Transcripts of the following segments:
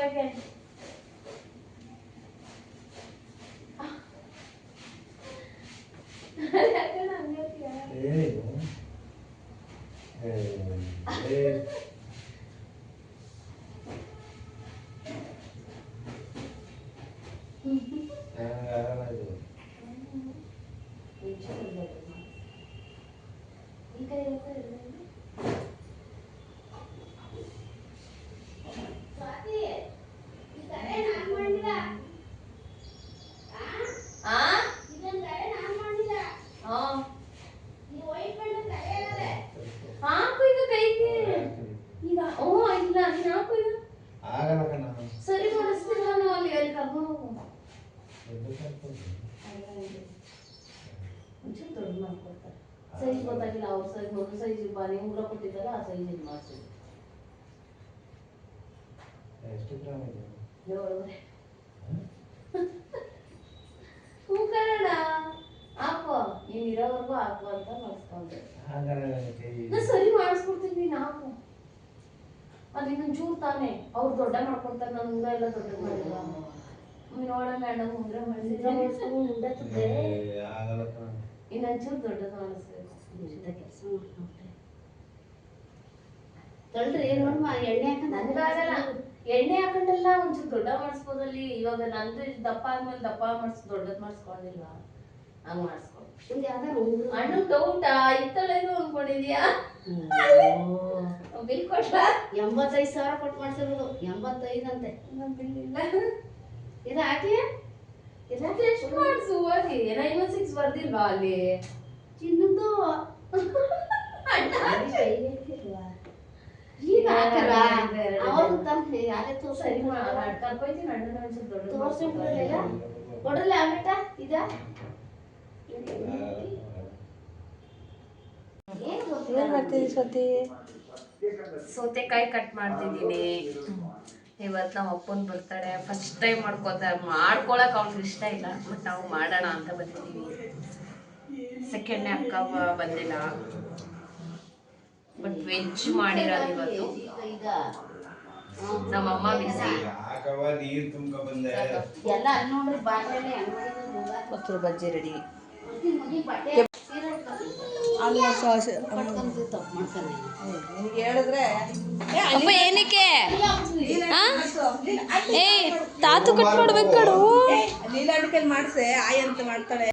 ಬಾಯಿಗೆ. ಸರಿ ಮಾಡಿಸ್ತೀನಿ ನಾನು ಅಲ್ಲಿ ಅಲ್ಲಿ ಕರ್ಕೊಂಡು ಹೋಗು. ಒಂಚೂರು ದೊಡ್ಡ ಮಾಡ್ಕೊಡ್ತಾರೆ. ಸೈಜ್ ಗೊತ್ತಾಗಿಲ್ಲ ಅವ್ರ ಸೈಜ್ ಒಂದು ಸೈಜ್ ನೀವು ಉಂಗುರ ಕೊಟ್ಟಿದ್ದಲ್ಲ ಆ ಸೈಜ್ ಇದು ಮಾಡಿಸಿದ್ರು. ಎಷ್ಟು ಗ್ರಾಮ್ ಇದೆ? 7. ಹೂ ಕನ್ನಡ ಹಾಕೋ, ನೀವು ಇರೋವರೆಗೂ ಹಾಕು ಅಂತ ಮಾಡಿಸ್ಕೊಂಡೆ. ನಾ ಸರಿ ಮಾಡಿಸ್ಕೊಡ್ತೀನಿ, ನೀನು ಹಾಕು. ಅದು ಇನ್ನೊಂಚೂರು ತಾನೆ ಅವ್ರು ದೊಡ್ಡ ಮಾಡ್ಕೊಡ್ತಾರೆ. ನಾನು ಉಂಗುರ ಎಲ್ಲ ದೊಡ್ಡ ಮಾಡಿಲ್ಲ. ನೋಡೋಣ ಮೇಡಮ್ ಉಂಗುರ ಮಾಡಿಸಿದ್ರೆ ಇನ್ನೊಂಚೂರು ದೊಡ್ಡದು ಮಾಡಿಸ್ಬೇಕು. ಕೆಲಸ ಮಾಡ್ಕೊಂಡ್ರೆ ತೊಳ್ರಿ ನೋಡಮ್ಮ. ಎಣ್ಣೆ ನನಗಾಗಲ್ಲ, ಎಣ್ಣೆ ಹಾಕೊಂಡೆಲ್ಲ ಒಂಚೂರು ದೊಡ್ಡ ಮಾಡಿಸ್ಬೋದಲ್ಲಿ. ಇವಾಗ ನಂದು ದಪ್ಪ ಆದ್ಮೇಲೆ ದಪ್ಪ ದೊಡ್ಡದು ಮಾಡಿಸ್ಕೊಂಡಿಲ್ವಾ, ಹಂಗೆ ಮಾಡಿಸ್ಕೊಂಡು. ಅಣ್ಣು ಡೌಟಾ ಇತ್ತಳೇನು ಅನ್ಕೊಂಡಿದ್ಯಾ? ಬಿಲ್ ಕೊಟ್ಟ 85,000 ಕೊಟ್ಟು ಮಾಡಿಸಿರೋದು. 85 ಅಂತೆ. ಬಿಲ್ ಇಲ್ಲ. ಇದು ಹಾಕಿ ಇದಕ್ಕೆ ಎಷ್ಟು ಮಾಡಿಸು ಹೋಗಿ. 916 ಬರ್ದಿಲ್ವಾ ಅಲ್ಲಿ ಚಿನ್ನದ್ದು? ಈಗ ಹಾಕಲ್ಲ ಅವರು ತಂದು ಯಾರೇ ಸರಿ ಕರ್ಕೊಯ್ತೀನಿ. ಅಣ್ಣನ ಒಂಚೂರು ದೊಡ್ಡ ತೋರಿಸ್ಬಿಡಲ್ಲ ಕೊಡ್ರಲ್ಲ ಆಗ್ಬಿಟ್ಟ. ಇದ ಏನು ಮಾಡ್ತಿದ್ದೀವಿ ಸತಿ? ಸೌತೆಕಾಯಿ ಕಟ್ ಮಾಡ್ತಿದ್ದೀನಿ. ಇವತ್ತು ನಮ್ಮ ಅಪ್ಪನ ಬರ್ತಡೆ. ಫಸ್ಟ್ ಟೈಮ್ ಮಾಡ್ಕೊಳಕ್ ಅವ್ನಿಗೆ ಇಷ್ಟ ಇಲ್ಲ, ಬಟ್ ನಾವು ಮಾಡೋಣ ಅಂತ ಬಂದಿದ್ದೀವಿ. ಸೆಕೆಂಡ್ನೇ ಅಕ್ಕ ಬಂದಿಲ್ಲ, ಬಟ್ ವೆಜ್ ಮಾಡಿರೋದು ಇವತ್ತು. ನಮ್ಮಮ್ಮ ಬಿಸಿ ಎಲ್ಲ ನೋಡ್ರಿ. ಬಾಟ್ಲಲ್ಲಿ ಮೊಸರು ಬಜ್ಜಿ ರೆಡಿ. ನಿನಗೆ ಹೇಳಿದ್ರೆ ಅಪ್ಪ ಏನಕ್ಕೆ ತಾತು ಕಟ್ ಮಾಡ್ಬೇಕು ಕಡು. ಲೀಲಾ ಅಡಿಕೆಲ್ ಮಾಡಿಸೆ ಆಯ್ ಅಂತ ಮಾಡ್ತಾಳೆ.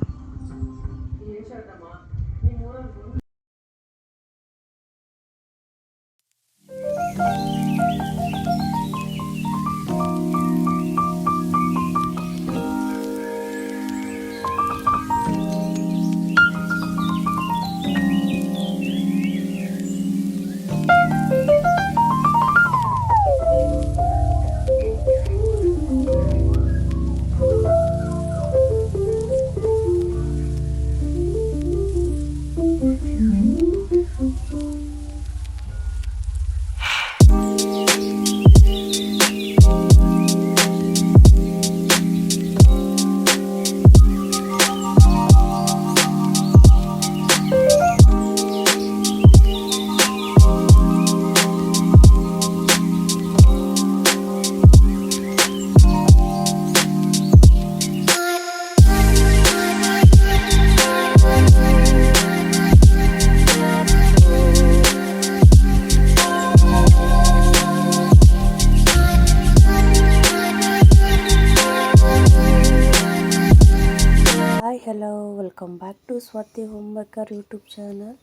Hello, welcome back to Swathi homemaker YouTube channel.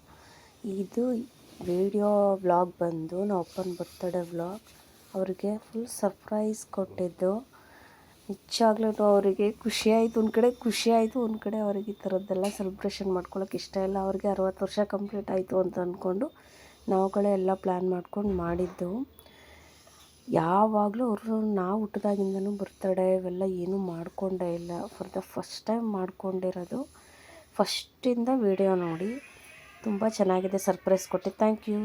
ಇದು ವಿಡಿಯೋ ವ್ಲಾಗ್ ಬಂದು ನಮ್ಮ ಅಪ್ಪನ ಬರ್ತಡೇ ವ್ಲಾಗ್. ಅವ್ರಿಗೆ ಫುಲ್ ಸರ್ಪ್ರೈಸ್ ಕೊಟ್ಟಿದ್ದು. ನಿಜವಾಗ್ಲೂ ಅವರಿಗೆ ಖುಷಿಯಾಯಿತು. ಒಂದು ಕಡೆ ಖುಷಿಯಾಯಿತು, ಒಂದು ಕಡೆ ಅವ್ರಿಗೆ ಈ ಥರದ್ದೆಲ್ಲ ಸೆಲೆಬ್ರೇಷನ್ ಮಾಡ್ಕೊಳ್ಳೋಕೆ ಇಷ್ಟ ಇಲ್ಲ. ಅವ್ರಿಗೆ 60 ವರ್ಷ ಕಂಪ್ಲೀಟ್ ಆಯಿತು ಅಂತ ಅಂದ್ಕೊಂಡು ನಾವುಗಳೇ ಎಲ್ಲ ಪ್ಲ್ಯಾನ್ ಮಾಡ್ಕೊಂಡು ಮಾಡಿದ್ದು. ಯಾವಾಗಲೂ ಅವರು ನಾವು ಹುಟ್ಟಿದಾಗಿಂದನೂ ಬರ್ತಡೇ ಇವೆಲ್ಲ ಏನೂ ಮಾಡಿಕೊಂಡೇ ಇಲ್ಲ. ಫಾರ್ ದ ಫಸ್ಟ್ ಟೈಮ್ ಮಾಡ್ಕೊಂಡಿರೋದು. ಫಸ್ಟಿಂದ ವಿಡಿಯೋ ನೋಡಿ ತುಂಬ ಚೆನ್ನಾಗಿದೆ. ಸರ್ಪ್ರೈಸ್ ಕೊಟ್ಟು ಥ್ಯಾಂಕ್ ಯು.